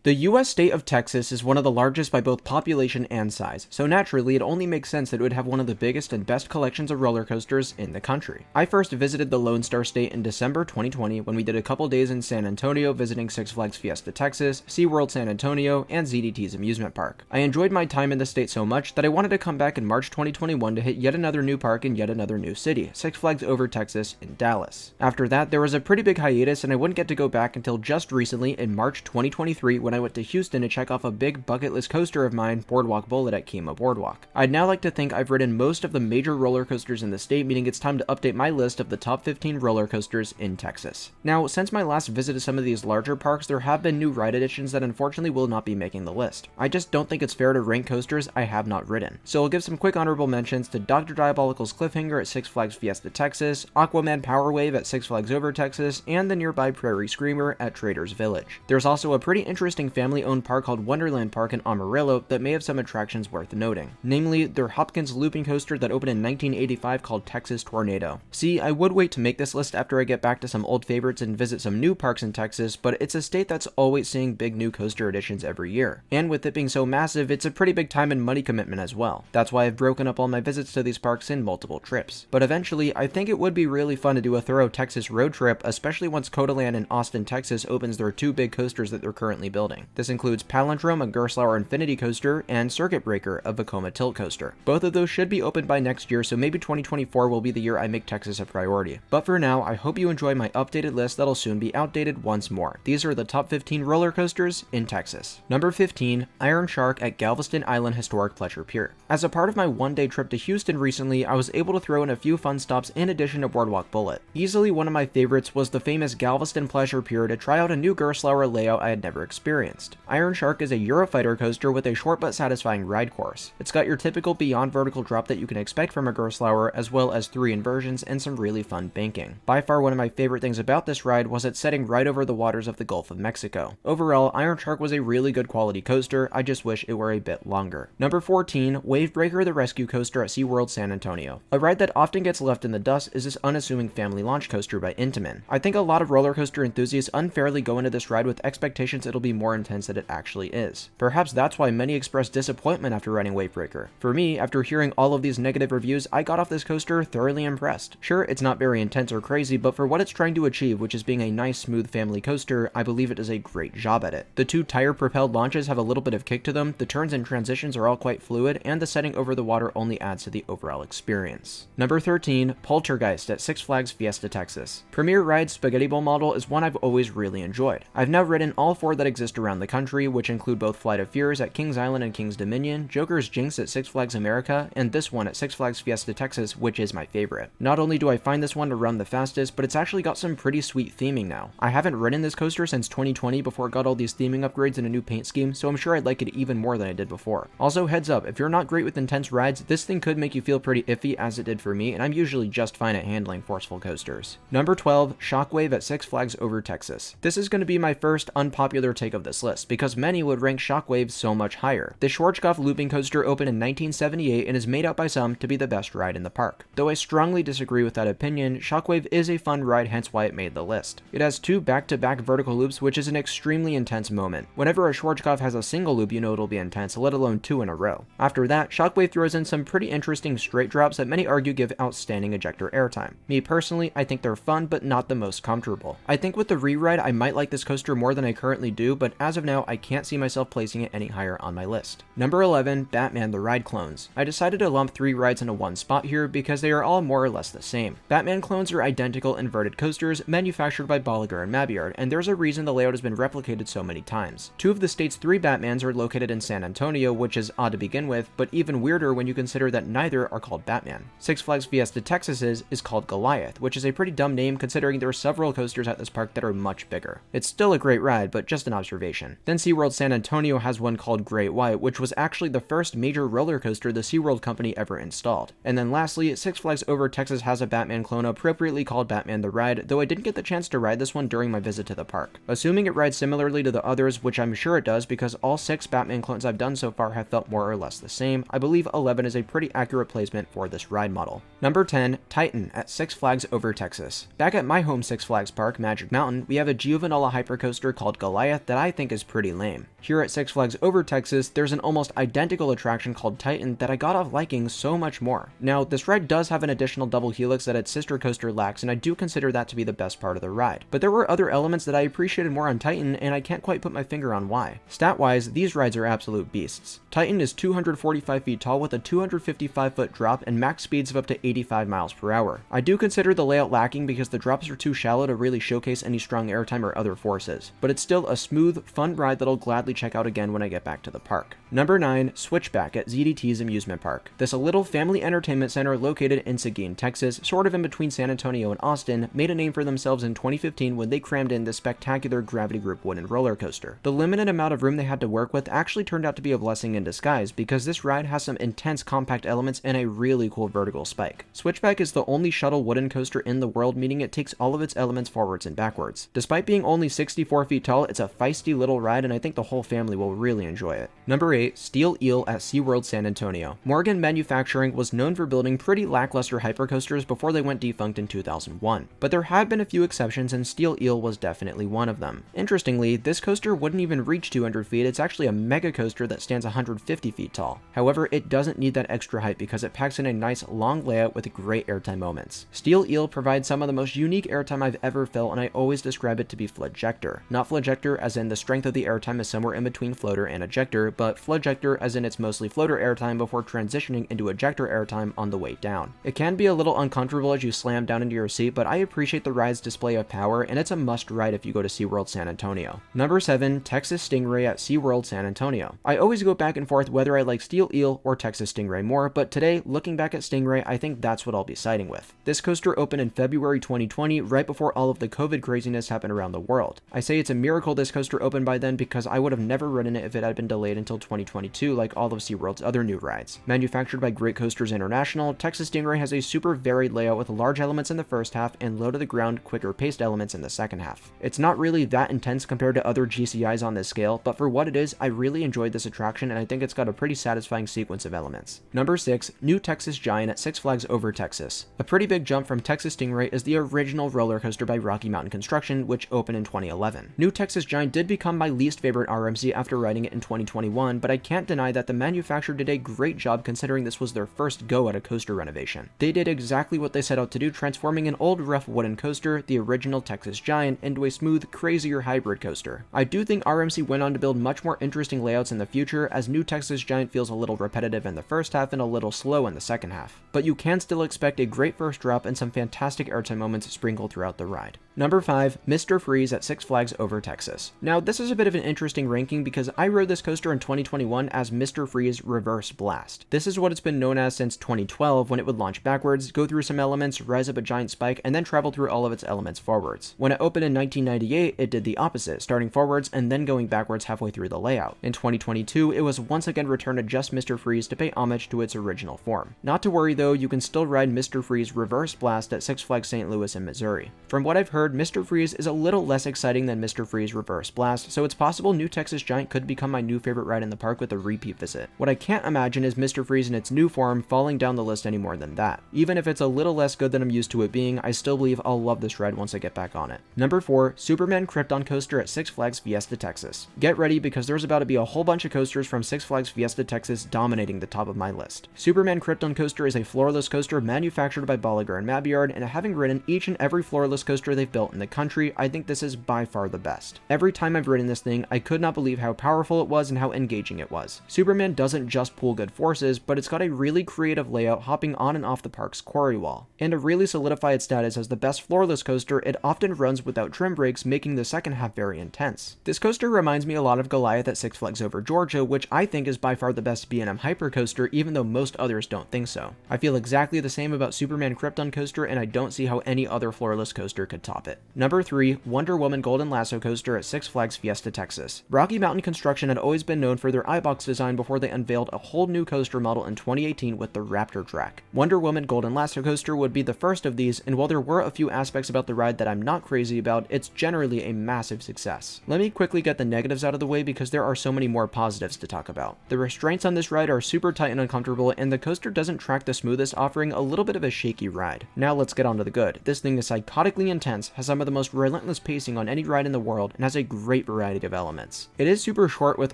The US state of Texas is one of the largest by both population and size, so naturally it only makes sense that it would have one of the biggest and best collections of roller coasters in the country. I first visited the Lone Star State in December 2020 when we did a couple days in San Antonio visiting Six Flags Fiesta Texas, SeaWorld San Antonio, and ZDT's amusement park. I enjoyed my time in the state so much that I wanted to come back in March 2021 to hit yet another new park in yet another new city, Six Flags Over Texas in Dallas. After that, there was a pretty big hiatus and I wouldn't get to go back until just recently in March 2023 when I went to Houston to check off a big bucket list coaster of mine, Boardwalk Bullet at Kemah Boardwalk. I'd now like to think I've ridden most of the major roller coasters in the state, meaning it's time to update my list of the top 15 roller coasters in Texas. Now, since my last visit to some of these larger parks, there have been new ride additions that unfortunately will not be making the list. I just don't think it's fair to rank coasters I have not ridden. So I'll give some quick honorable mentions to Dr. Diabolical's Cliffhanger at Six Flags Fiesta Texas, Aquaman Power Wave at Six Flags Over Texas, and the nearby Prairie Screamer at Trader's Village. There's also a pretty interesting family-owned park called Wonderland Park in Amarillo that may have some attractions worth noting, namely their Hopkins looping coaster that opened in 1985 called Texas Tornado. See, I would wait to make this list after I get back to some old favorites and visit some new parks in Texas, but it's a state that's always seeing big new coaster additions every year, and with it being so massive, it's a pretty big time and money commitment as well. That's why I've broken up all my visits to these parks in multiple trips. But eventually, I think it would be really fun to do a thorough Texas road trip, especially once Codaland in Austin, Texas opens their two big coasters that they're currently building. This includes Palindrome, a Gerstlauer Infinity coaster, and Circuit Breaker, a Vekoma Tilt coaster. Both of those should be opened by next year, so maybe 2024 will be the year I make Texas a priority. But for now, I hope you enjoy my updated list that'll soon be outdated once more. These are the top 15 roller coasters in Texas. Number 15, Iron Shark at Galveston Island Historic Pleasure Pier. As a part of my one-day trip to Houston recently, I was able to throw in a few fun stops in addition to Boardwalk Bullet. Easily one of my favorites was the famous Galveston Pleasure Pier to try out a new Gerstlauer layout I had never experienced. Iron Shark is a Eurofighter coaster with a short but satisfying ride course. It's got your typical beyond vertical drop that you can expect from a Gerstlauer, as well as 3 inversions and some really fun banking. By far one of my favorite things about this ride was its setting right over the waters of the Gulf of Mexico. Overall, Iron Shark was a really good quality coaster, I just wish it were a bit longer. Number 14, Wave Breaker the Rescue Coaster at SeaWorld San Antonio. A ride that often gets left in the dust is this unassuming family launch coaster by Intamin. I think a lot of roller coaster enthusiasts unfairly go into this ride with expectations it'll be more intense than it actually is. Perhaps that's why many express disappointment after riding Wave Breaker. For me, after hearing all of these negative reviews, I got off this coaster thoroughly impressed. Sure, it's not very intense or crazy, but for what it's trying to achieve, which is being a nice, smooth family coaster, I believe it does a great job at it. The 2 tire-propelled launches have a little bit of kick to them, the turns and transitions are all quite fluid, and the setting over the water only adds to the overall experience. Number 13, Poltergeist at Six Flags Fiesta Texas. Premier Ride's Spaghetti Bowl model is one I've always really enjoyed. I've now ridden all 4 that exist around the country, which include both Flight of Fears at Kings Island and Kings Dominion, Joker's Jinx at Six Flags America, and this one at Six Flags Fiesta Texas, which is my favorite. Not only do I find this one to run the fastest, but it's actually got some pretty sweet theming now. I haven't ridden this coaster since 2020 before it got all these theming upgrades and a new paint scheme, so I'm sure I'd like it even more than I did before. Also, heads up, if you're not great with intense rides, this thing could make you feel pretty iffy as it did for me, and I'm usually just fine at handling forceful coasters. Number 12, Shockwave at Six Flags Over Texas. This is going to be my first unpopular take of this list, because many would rank Shockwave so much higher. The Schwarzkopf looping coaster opened in 1978 and is made out by some to be the best ride in the park. Though I strongly disagree with that opinion, Shockwave is a fun ride, hence why it made the list. It has 2 back-to-back vertical loops, which is an extremely intense moment. Whenever a Schwarzkopf has a single loop, you know it'll be intense, let alone 2 in a row. After that, Shockwave throws in some pretty interesting straight drops that many argue give outstanding ejector airtime. Me personally, I think they're fun, but not the most comfortable. I think with the re-ride, I might like this coaster more than I currently do, but as of now, I can't see myself placing it any higher on my list. Number 11, Batman the Ride Clones. I decided to lump 3 rides into one spot here because they are all more or less the same. Batman clones are identical inverted coasters manufactured by Bolliger and Mabiard, and there's a reason the layout has been replicated so many times. 2 of the state's 3 Batmans are located in San Antonio, which is odd to begin with, but even weirder when you consider that neither are called Batman. Six Flags Fiesta Texas's is called Goliath, which is a pretty dumb name considering there are several coasters at this park that are much bigger. It's still a great ride, but just an observation. Then SeaWorld San Antonio has one called Great White, which was actually the first major roller coaster the SeaWorld company ever installed. And then lastly, Six Flags Over Texas has a Batman clone appropriately called Batman the Ride, though I didn't get the chance to ride this one during my visit to the park. Assuming it rides similarly to the others, which I'm sure it does because all 6 Batman clones I've done so far have felt more or less the same, I believe 11 is a pretty accurate placement for this ride model. Number 10, Titan at Six Flags Over Texas. Back at my home Six Flags park, Magic Mountain, we have a Giovanella hypercoaster called Goliath that I I think is pretty lame. Here at Six Flags Over Texas, there's an almost identical attraction called Titan that I got off liking so much more. Now, this ride does have an additional double helix that its sister coaster lacks, and I do consider that to be the best part of the ride. But there were other elements that I appreciated more on Titan, and I can't quite put my finger on why. Stat-wise, these rides are absolute beasts. Titan is 245 feet tall with a 255-foot drop and max speeds of up to 85 miles per hour. I do consider the layout lacking because the drops are too shallow to really showcase any strong airtime or other forces, but it's still a smooth, fun ride that I'll gladly check out again when I get back to the park. Number 9, Switchback at ZDT's Amusement Park. This little family entertainment center located in Seguin, Texas, sort of in between San Antonio and Austin, made a name for themselves in 2015 when they crammed in this spectacular Gravity Group wooden roller coaster. The limited amount of room they had to work with actually turned out to be a blessing in disguise because this ride has some intense compact elements and a really cool vertical spike. Switchback is the only shuttle wooden coaster in the world, meaning it takes all of its elements forwards and backwards. Despite being only 64 feet tall, it's a feisty little ride and I think the whole family will really enjoy it. Number 8, Steel Eel at SeaWorld San Antonio. Morgan Manufacturing was known for building pretty lackluster hypercoasters before they went defunct in 2001, but there had been a few exceptions and Steel Eel was definitely one of them. Interestingly, this coaster wouldn't even reach 200 feet, it's actually a mega coaster that stands 150 feet tall. However, it doesn't need that extra height because it packs in a nice long layout with great airtime moments. Steel Eel provides some of the most unique airtime I've ever felt, and I always describe it to be flojector. Not flojector as in the strength of the airtime is somewhere in between floater and ejector, but flojector as in it's mostly floater airtime before transitioning into ejector airtime on the way down. It can be a little uncomfortable as you slam down into your seat, but I appreciate the ride's display of power, and it's a must ride if you go to SeaWorld San Antonio. Number 7, Texas Stingray at SeaWorld San Antonio. I always go back and forth whether I like Steel Eel or Texas Stingray more, but today, looking back at Stingray, I think that's what I'll be siding with. This coaster opened in February 2020, right before all of the COVID craziness happened around the world. I say it's a miracle this coaster opened by then because I would have never ridden it if it had been delayed until 2022 like all of SeaWorld's other new rides. Manufactured by Great Coasters International, Texas Stingray has a super varied layout with large elements in the first half and low-to-the-ground, quicker-paced elements in the second half. It's not really that intense compared to other GCIs on this scale, but for what it is, I really enjoyed this attraction and I think it's got a pretty satisfying sequence of elements. Number 6, New Texas Giant at Six Flags Over Texas. A pretty big jump from Texas Stingray is the original roller coaster by Rocky Mountain Construction, which opened in 2011. New Texas Giant did become my least favorite RMC after riding it in 2021, but I can't deny that the manufacturer did a great job considering this was their first go at a coaster renovation. They did exactly what they set out to do, transforming an old rough wooden coaster, the original Texas Giant, into a smooth, crazier hybrid coaster. I do think RMC went on to build much more interesting layouts in the future, as New Texas Giant feels a little repetitive in the first half and a little slow in the second half. But you can still expect a great first drop and some fantastic airtime moments sprinkled throughout the ride. Number 5, Mr. Freeze at Six Flags Over Texas. Now, this is a bit of an interesting ranking because I rode this coaster in 2021 as Mr. Freeze Reverse Blast. This is what it's been known as since 2012 when it would launch backwards, go through some elements, rise up a giant spike, and then travel through all of its elements forwards. When it opened in 1998, it did the opposite, starting forwards and then going backwards halfway through the layout. In 2022, it was once again returned to just Mr. Freeze to pay homage to its original form. Not to worry though, you can still ride Mr. Freeze Reverse Blast at Six Flags St. Louis in Missouri. From what I've heard, Mr. Freeze is a little less exciting than Mr. Freeze Reverse Blast, so it's possible New Texas Giant could become my new favorite ride in the park with a repeat visit. What I can't imagine is Mr. Freeze in its new form falling down the list any more than that. Even if it's a little less good than I'm used to it being, I still believe I'll love this ride once I get back on it. Number 4, Superman Krypton Coaster at Six Flags Fiesta, Texas. Get ready because there's about to be a whole bunch of coasters from Six Flags Fiesta, Texas dominating the top of my list. Superman Krypton Coaster is a floorless coaster manufactured by Bolliger and Mabillard, and having ridden each and every floorless coaster they've built in the country, I think this is by far the best. Every time I've ridden this thing, I could not believe how powerful it was and how engaging it was. Superman doesn't just pull good forces, but it's got a really creative layout hopping on and off the park's quarry wall. And to really solidify its status as the best floorless coaster, it often runs without trim brakes, making the second half very intense. This coaster reminds me a lot of Goliath at Six Flags Over Georgia, which I think is by far the best B&M hypercoaster, even though most others don't think so. I feel exactly the same about Superman Krypton Coaster, and I don't see how any other floorless coaster could top it. Number 3, Wonder Woman Golden Lasso Coaster at Six Flags Fiesta, Texas. Rocky Mountain Construction had always been known for their iBox design before they unveiled a whole new coaster model in 2018 with the Raptor track. Wonder Woman Golden Lasso Coaster would be the first of these, and while there were a few aspects about the ride that I'm not crazy about, it's generally a massive success. Let me quickly get the negatives out of the way because there are so many more positives to talk about. The restraints on this ride are super tight and uncomfortable, and the coaster doesn't track the smoothest, offering a little bit of a shaky ride. Now let's get on to the good. This thing is psychotically intense, has some of the most relentless pacing on any ride in the world, and has a great variety of elements. It is super short with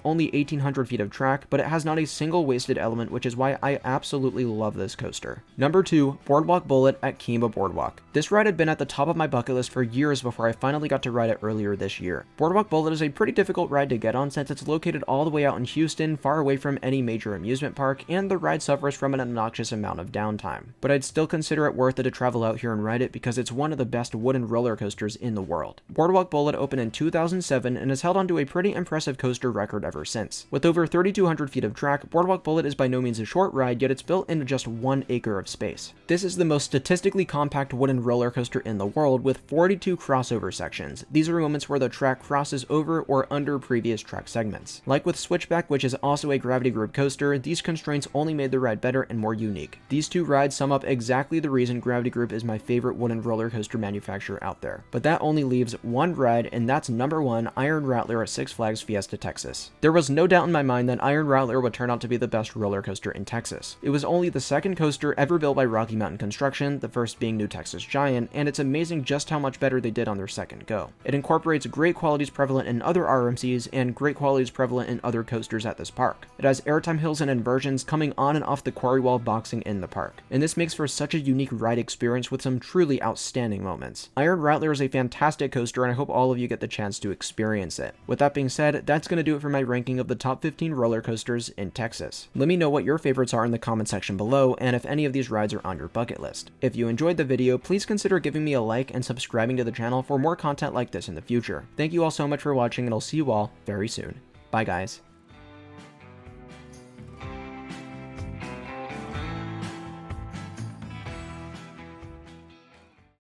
only 1,800 feet of track, but it has not a single wasted element, which is why I absolutely love this coaster. Number 2, Boardwalk Bullet at Kemah Boardwalk. This ride had been at the top of my bucket list for years before I finally got to ride it earlier this year. Boardwalk Bullet is a pretty difficult ride to get on since it's located all the way out in Houston, far away from any major amusement park, and the ride suffers from an obnoxious amount of downtime. But I'd still consider it worth it to travel out here and ride it because it's one of the best wooden roller coasters in the world. Boardwalk Bullet opened in 2007 and has held onto a pretty impressive coaster record ever since. With over 3,200 feet of track, Boardwalk Bullet is by no means a short ride, yet it's built into just 1 acre of space. This is the most statistically compact wooden roller coaster in the world with 42 crossover sections. These are moments where the track crosses over or under previous track segments. Like with Switchback, which is also a gravity group coaster, these constraints only made the ride better and more unique. These two rides sum up exactly the reason Gravity Group is my favorite wooden roller coaster manufacturer out there. But that only leaves one ride, and that's number 1, Iron Rattler at Six Flags Fiesta, Texas. There was no doubt in my mind that Iron Rattler would turn out to be the best roller coaster in Texas. It was only the second coaster ever built by Rocky Mountain Construction, the first being New Texas Giant, and it's amazing just how much better they did on their second go. It incorporates great qualities prevalent in other RMCs and great qualities prevalent in other coasters at this park. It has airtime hills and inversions coming on and off the quarry wall boxing in the park, and this makes for such a unique ride experience with some truly outstanding moments. Iron Rattler is a fantastic coaster, and I hope all of you get the chance to experience it. With that being said, that's going to do it for my ranking of the top 15 roller coasters in Texas. Let me know what your favorites are in the comment section below, and if any of these rides are on your bucket list. If you enjoyed the video, please consider giving me a like and subscribing to the channel for more content like this in the future. Thank you all so much for watching, and I'll see you all very soon. Bye guys.